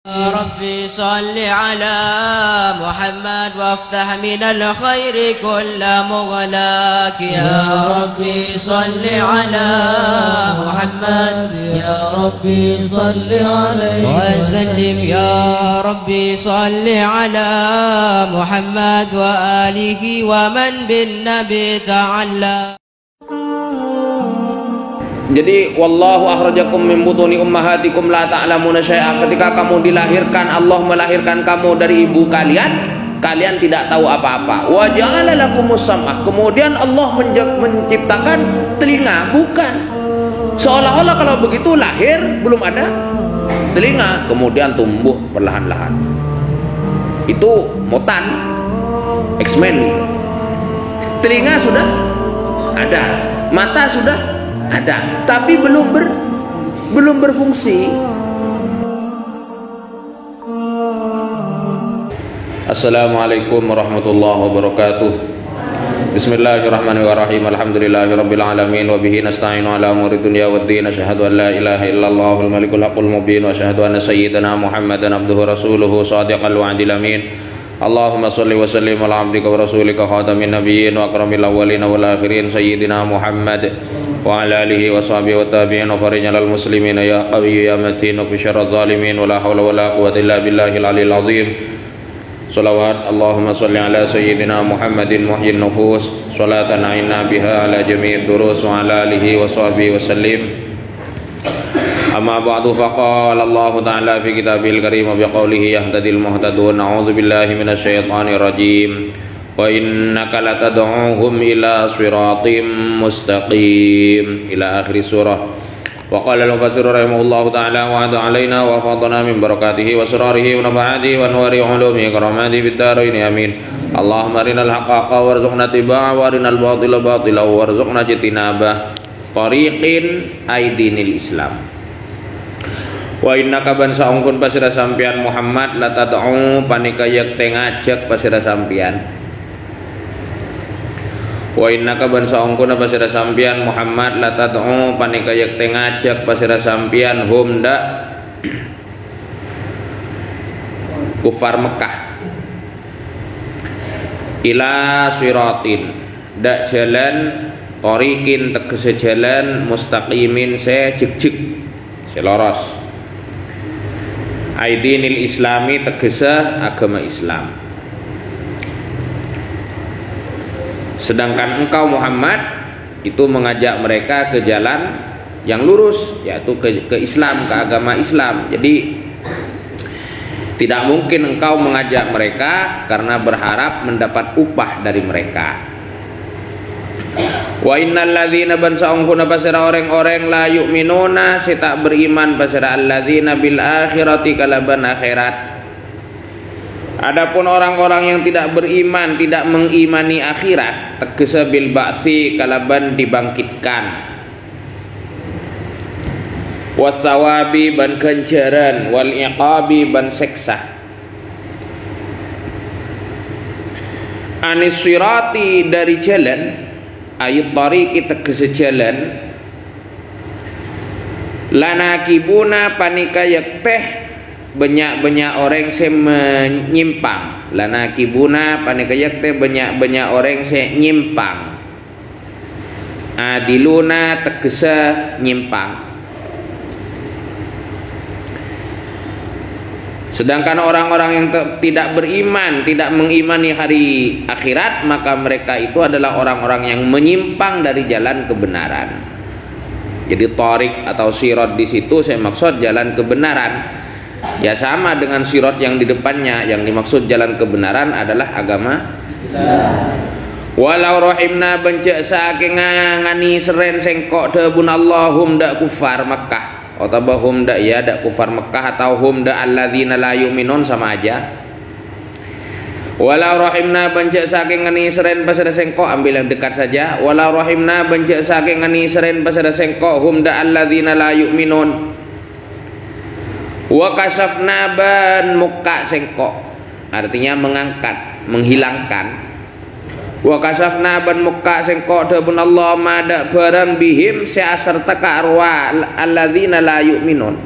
ربي صل على محمد وافتح من الخير كل مغلاق يا ربي صل على محمد يا ربي صل عليه وسلم يا ربي صل على محمد وآله ومن بالنبي تعلق. Jadi wallahu akhrajakum min butuni ummahatikum la ta'lamuna syai'a. Ketika kamu dilahirkan, Allah melahirkan kamu dari ibu kalian, kalian tidak tahu apa-apa. Wa ja'ala lakumus sam'a. Kemudian Allah menciptakan telinga, bukan. Seolah-olah kalau begitu lahir belum ada telinga, kemudian tumbuh perlahan-lahan. Itu mutan, X-Men gitu. Telinga sudah ada, mata sudah ada, tapi belum berfungsi. Assalamualaikum warahmatullahi wabarakatuh. Bismillahirrahmanirrahim. Alhamdulillahirabbil alamin wa bihi nasta'inu ala umuri dunya waddin. Asyhadu an la ilaha illallahul malikul haqqul mubin wa asyhadu anna sayyidana Muhammadan abduhu rasuluhu shadiqal wa'dil amin. Allahumma salli wa sallim ala abdika wa rasulika khatamin nabiyyin wa akramil awwalin wal akhirin sayyidina Muhammad wa ala alihi wa sahbihi wa tabi'in wa farijal muslimin ya qawi ya matin wa bisyarril zalimin wa la hawla wa la quwwata illa billahil aliyil azim. Salawat Allahumma salli ala sayyidina Muhammadin muhyin nufus salatan a'inna biha ala jami'id durus wa ala alihi wa sahbihi wa sallim. Amma ba'du, faqala Allah ta'ala fi kitabil karim wa biqaulihi yahtadil muhtadun. A'udzu billahi minasyaitonir rajim. Wa innaka latad'uuhum ila shiratim mustaqim ila akhir surah. Wa qala al-mufassir rahimahullahu ta'ala wa 'ada 'alaina wa fadana min barakatihi wa surarihi wa nafa'atihi wa anwari 'ulumihi karamati fid dharain amin. Allahumma arinal haqqa warzuqna tibaa wa arinal batila batila warzuqna jitinabah. Tariqin aidinil Islam. Wa innaka ban saungkun pasira sampian Muhammad latad'u panikayak tengajak pasira sampian. Wa innaka ban saungkun pasira sampian Muhammad latad'u panikayak tengajak pasira sampian humda kufar Mekah ila siratin dak jalan tariqin tegese jalan mustaqimin se jegjeg seloros aidinil islami tegese agama Islam. Sedangkan engkau Muhammad itu mengajak mereka ke jalan yang lurus, yaitu ke Islam, ke agama Islam. Jadi tidak mungkin engkau mengajak mereka karena berharap mendapat upah dari mereka. Wa innal ladzina ban saungkuna pasira orang-orang la yu'minuna tak beriman pasira alladzina bil akhirati kalaban akhirat. Adapun orang-orang yang tidak beriman, tidak mengimani akhirat, tegese bil ba'tsi kalaban dibangkitkan. Wasawabi ban ganjaran wal iqabi ban siksa. Anis sirati dari jalan ayat tariqi tegese jalan lanakibuna panika yakteh banyak-banyak orang yang menyimpang. Lanakibuna panika yakteh banyak-banyak orang yang nyimpang. Adiluna tegese nyimpang. Sedangkan orang-orang yang tidak beriman, tidak mengimani hari akhirat, maka mereka itu adalah orang-orang yang menyimpang dari jalan kebenaran. Jadi tariq atau sirat di situ saya maksud jalan kebenaran. Ya sama dengan sirat yang di depannya, yang dimaksud jalan kebenaran adalah agama Islam. Walau rahimna bencek saking ngani seren sengkok debun Allahum dak kufar Makkah. Atau hum da ya da kufar Mekah atau hum da alladzina la yu'minun sama aja. Walau rahimna bencek saking ngani seren pasada sengko, ambil yang dekat saja. Walau rahimna bencek saking ngani seren pasada sengko hum da alladzina la yu'minun. Wa kasafna ban muka sengko, artinya mengangkat, menghilangkan. Wa kasafna ban muka sengko debun Allah mada barang bihim seaserta ka arwa alladzina la yu'minun.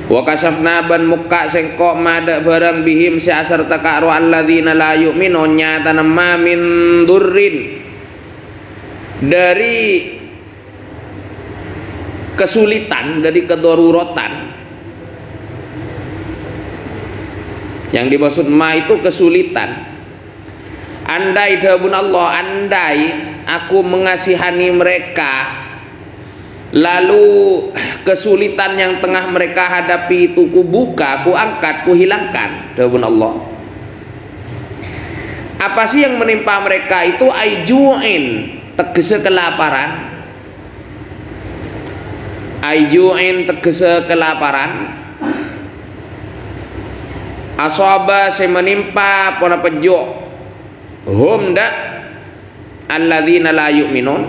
Wa kasafna ban muka sengkok mada barang bihim si asar takaru alladzina la yu'minun nyata nama min durrin, dari kesulitan, dari kedaruratan. Yang dimaksud ma itu kesulitan. Andai dahun Allah, andai aku mengasihani mereka, lalu kesulitan yang tengah mereka hadapi itu ku buka, ku angkat, ku hilangkan. Dawun Allah. Apa sih yang menimpa mereka itu? Aijuin, tegese kelaparan. Aijuin tegese kelaparan. Asaba se menimpa pona pejo. Hum dak alladzina la yu'minun.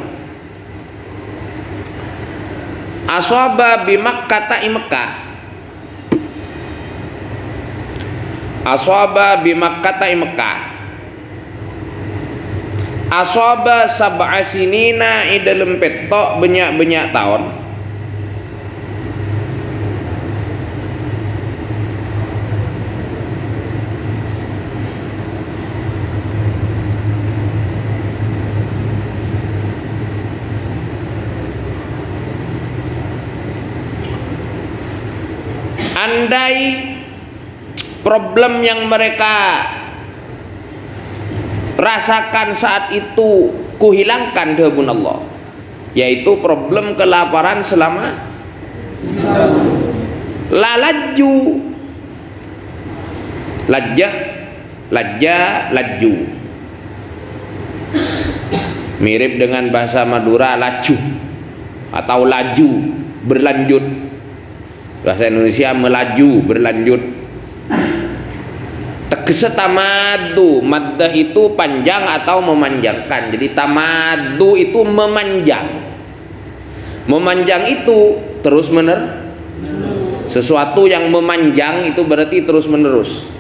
Asaba bi Makkah ta'i Makkah. Asaba bi Makkah ta'i Makkah. Asaba sab'a sinina idalem petok banyak-banyak tahun. Andai problem yang mereka rasakan saat itu kuhilangkan dahun Allah, yaitu problem kelaparan selama lalaju, laju, mirip dengan bahasa Madura laju atau laju, berlanjut. Bahasa Indonesia melaju, berlanjut. Tegese tamadu, maddah itu panjang atau memanjangkan. Jadi tamadu itu memanjang. Memanjang itu terus menerus. Sesuatu yang memanjang itu berarti terus menerus.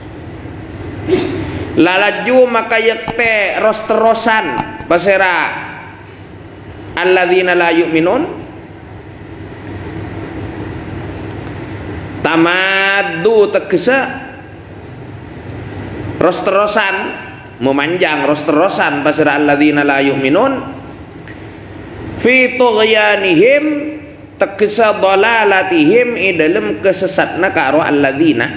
Lalaju maka yakte ros-terosan pasera alladzina la yu'minun. Tamadu tegese ros-terosan, memanjang, ros-terosan pasira alladzina la yu'minun fi tughyanihim tegese dalalatihim idalem kesesatna karo alladzina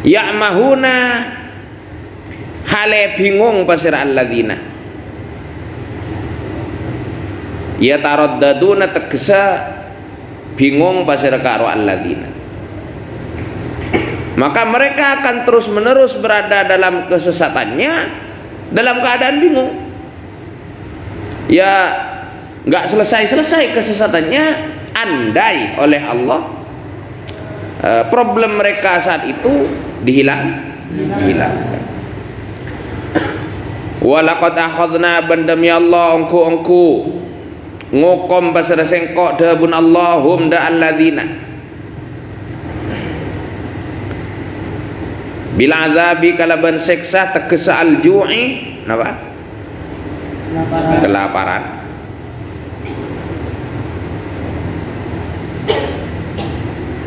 ya'mahuna hale bingung pasira alladzina ya taraddaduna tegese bingung pasir karo alladzina. Maka mereka akan terus menerus berada dalam kesesatannya, dalam keadaan bingung. Ya nggak selesai kesesatannya, andai oleh Allah problem mereka saat itu dihilangkan. Walaqad akhadna bandami Allah ongku ngokom pasara sengkok dahun Allahum da alladzina bila azabi kalaban seksa tegesa al-ju'i napa? Kelaparan.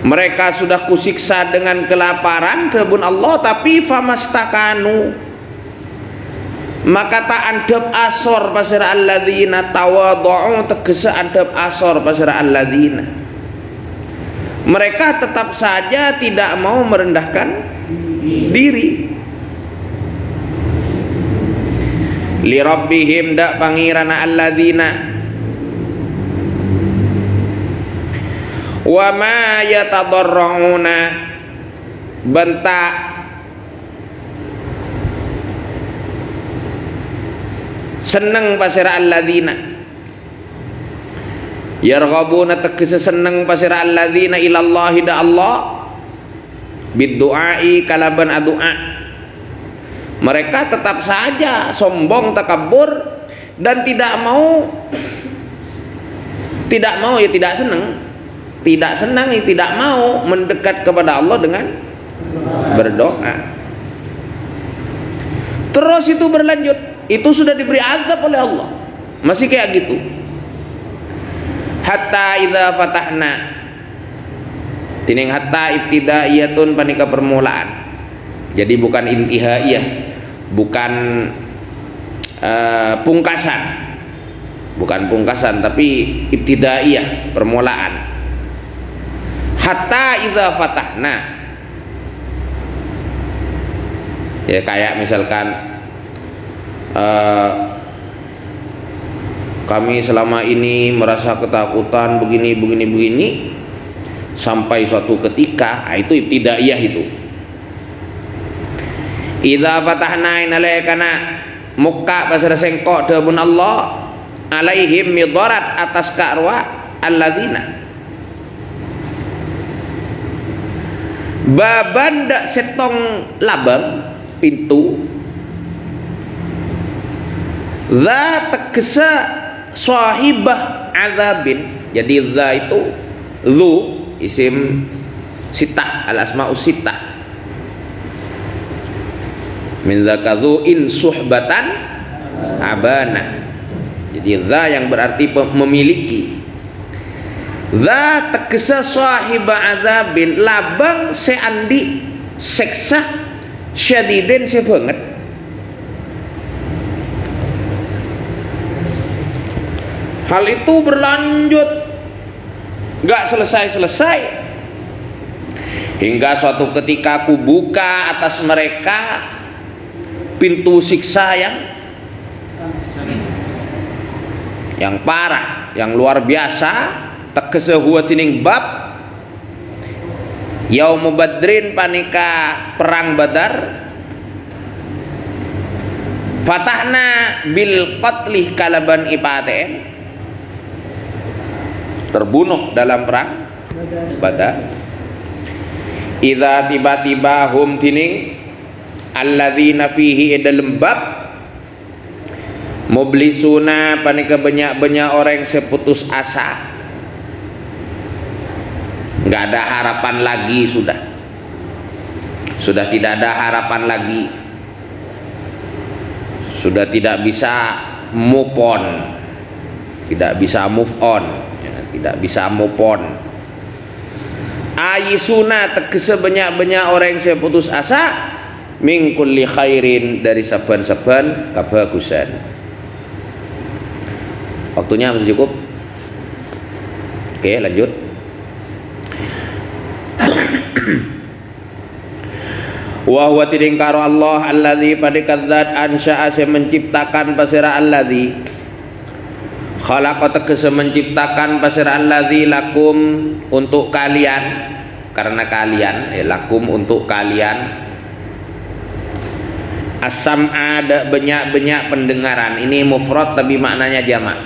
Mereka sudah kusiksa dengan kelaparan dahun Allah, tapi famastakanu maka tak andap asor pasir alladzina tawadhu'u tegese andap asor pasir alladzina. Mereka tetap saja tidak mau merendahkan diri. Li rabbihim dak pangirana alladzina wa ma yatadarrauna bentak seneng pasira alladzina yarghabuna tegese seneng pasira alladzina ilallahi da Allah bidduai kalaban addu'a. Mereka tetap saja sombong takabur dan tidak mau ya tidak senang ya tidak mau mendekat kepada Allah dengan berdoa. Terus itu berlanjut. Itu sudah diberi azab oleh Allah, masih kayak gitu. hatta idza fatahna. Tining hatta ibtidaiyatun panika permulaan. Jadi bukan intihaiyah, bukan pungkasan. Bukan pungkasan tapi ibtidaiyah, permulaan. Hatta idza fatahna. Ya kayak misalkan kami selama ini merasa ketakutan begini sampai suatu ketika, itu ibtidaiyah itu. Idza fatahna inalayakana muka pasar sengkok debun Allah alaihim midarat atas karwa alladzina baban dak setong labang pintu za tegesa sahibah azabin. Jadi za itu zu isim sitah, al asmaus sitah min zakadhu in suhbatan abana. Jadi za yang berarti memiliki. Za tegesa sahibah azabin labang seandi seksa syadidin sebanget. Hal itu berlanjut, gak selesai-selesai, hingga suatu ketika aku buka atas mereka pintu siksa yang parah, yang luar biasa. Tegese huwa tining bab Yaum Badrin panika perang Badar. Fatahna bil qatlih kalaban ipaten, terbunuh dalam perang Badar. Idza tiba-tiba hum tining alladzina fihi dalam bab mublisuna panika banyak-banyak orang seputus asa. Nggak ada harapan lagi, sudah tidak ada harapan lagi, sudah tidak bisa move on, tidak bisa move on, tidak bisa move on. Ayisuna tegese banyak-banyak orang yang putus asa min kulli khairin, dari saban-saban kebagusan. Waktunya masih cukup. Oke, lanjut. Wa huwa tiding karo Allah alladzi padikadzat ansya'a se menciptakan pasira alladzi khalaqa tegese menciptakan pasira alladzi lakum untuk kalian, karena kalian lakum untuk kalian. As-sam'a ada banyak-banyak pendengaran. Ini mufrad tapi maknanya jamak.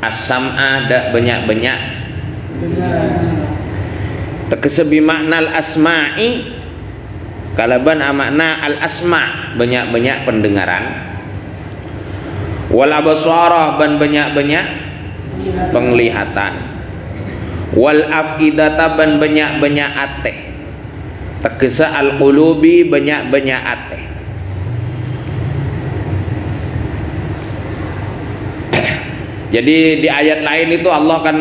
As-sam'a ada banyak-banyak. Tegese bimakna al-asma'i, kalaban amakna al-asma', banyak-banyak pendengaran. Wal absarah, ban banyak-banyak penglihatan. Wal afidata, ban banyak-banyak ate. Tegese al-qulubi, banyak-banyak ate. Jadi di ayat lain itu Allah kan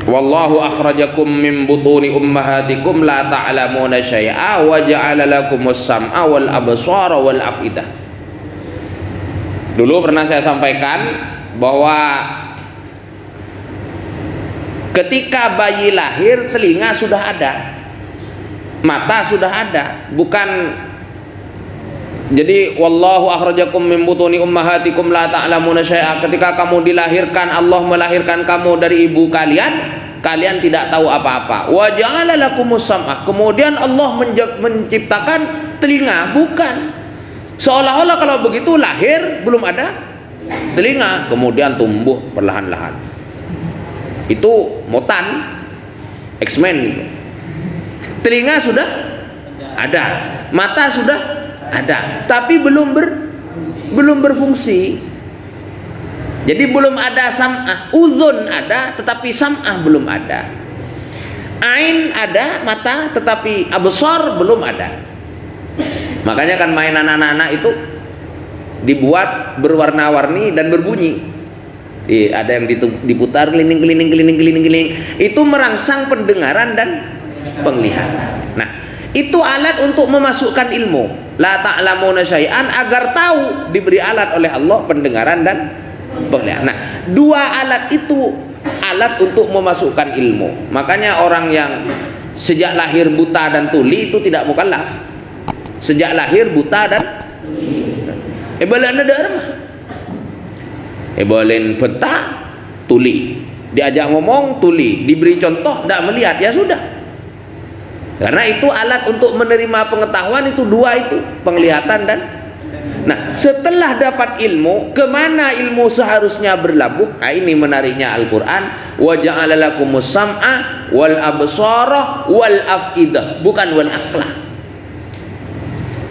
wallahu akhrajakum min butuni ummahatikum la ta'lamuna syai'a wa ja'ala lakumus sam'a wal absara wal afidah. Dulu pernah saya sampaikan bahwa ketika bayi lahir telinga sudah ada, mata sudah ada, bukan. Jadi wallahu akhrajakum min butuni ummahatikum la ta'lamuna syai'a, ketika kamu dilahirkan, Allah melahirkan kamu dari ibu kalian, kalian tidak tahu apa-apa. Wa ja'ala lakumus sam'ah, kemudian Allah menciptakan telinga, bukan. Seolah-olah kalau begitu lahir belum ada telinga, kemudian tumbuh perlahan-lahan. Itu mutan, X-Men gitu. Telinga sudah ada, mata sudah ada, tapi belum berfungsi. Jadi belum ada sam'ah. Uzun ada, tetapi sam'ah belum ada. Ain ada, mata, tetapi absar belum ada. Makanya kan mainan anak-anak itu dibuat berwarna-warni dan berbunyi. Ada yang diputar keliling. Itu merangsang pendengaran dan penglihatan. Nah, itu alat untuk memasukkan ilmu. La ta'lamuna syai'an, agar tahu, diberi alat oleh Allah pendengaran dan penglihatan. Nah, dua alat itu alat untuk memasukkan ilmu. Makanya orang yang sejak lahir buta dan tuli itu tidak mukallaf. Sejak lahir buta dan balen ada mah. Balen peta tuli. Diajak ngomong tuli, diberi contoh tidak melihat, ya sudah. Karena itu alat untuk menerima pengetahuan, itu dua itu, penglihatan dan. Nah, setelah dapat ilmu, kemana ilmu seharusnya berlabuh? Nah, ini menariknya Al-Quran. Wa ja'ala lakumus sam'a wal absara wal af'idah, bukan wal aqlah.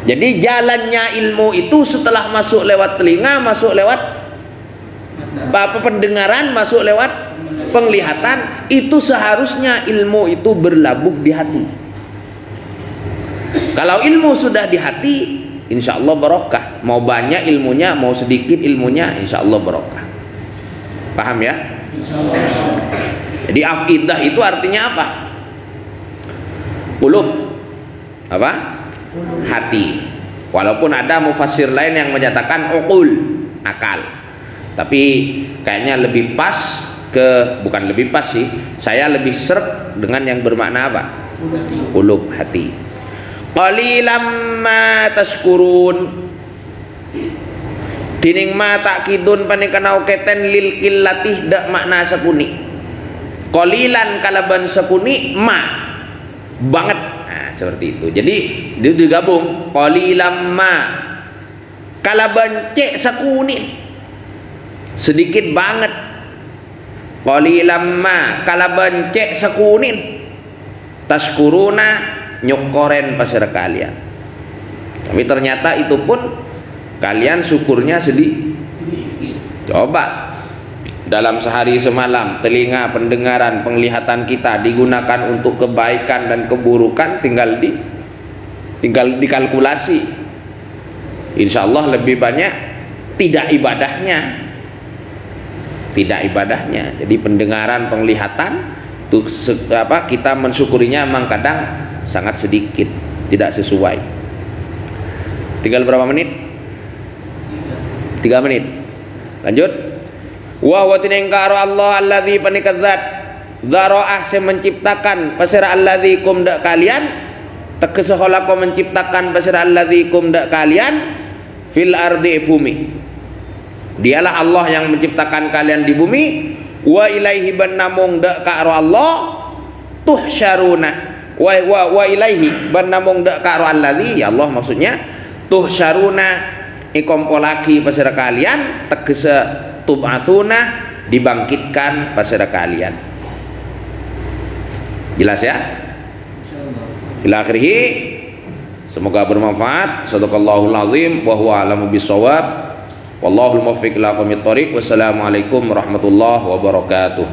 Jadi jalannya ilmu itu setelah masuk lewat telinga, masuk lewat pendengaran, masuk lewat penglihatan, itu seharusnya ilmu itu berlabuh di hati. Kalau ilmu sudah di hati, insya Allah barokah. Mau banyak ilmunya, mau sedikit ilmunya, insya Allah barokah. Paham ya? Jadi afidah itu artinya apa? Qulub. Apa? Hati. Walaupun ada mufassir lain yang menyatakan uqul, akal. Tapi kayaknya lebih pas bukan lebih pas sih. Saya lebih serp dengan yang bermakna apa? Qulub, hati. Qalilam ma tashkurun, dining ma takkidun panikanau keten lil killatih dak makna sekuni. Qalilan kalaban sekuni ma banget, nah, seperti itu. Jadi digabung qalilam ma kalaban cek sekuni, sedikit banget. Qalilam ma kalaban cek sekuni tashkuruna nyokoren pasir kalian. Tapi ternyata itu pun kalian syukurnya sedih. Coba dalam sehari semalam telinga, pendengaran, penglihatan kita digunakan untuk kebaikan dan keburukan, tinggal dikalkulasi. Insya Allah lebih banyak tidak ibadahnya. Jadi pendengaran, penglihatan itu kita mensyukurinya memang kadang sangat sedikit, tidak sesuai. Tinggal berapa menit? 3 menit. Lanjut. Wa huwa tinengkaro Allah alladzi panikadzat dzara'ah se menciptakan pasira alladzi kum dak kalian, tegese khalaqa menciptakan pasira alladzi kum dak kalian fil ardi bumi. Dialah Allah yang menciptakan kalian di bumi. Wa ilaihi banamung dak karo Allah tuhsyaruna. Wa ilaihi banamung dak karo alladzi, ya Allah maksudnya tuhsyaruna ikompolaki pasira kalian, tegese tub'atsuna dibangkitkan pasira kalian. Jelas ya? Ila akhirih. Semoga bermanfaat. Shadaqallahul azim wa huwa a'lamu bissawab. Wallahul muwaffiq ila aqwamit thoriq. Wassalamualaikum warahmatullahi wabarakatuh.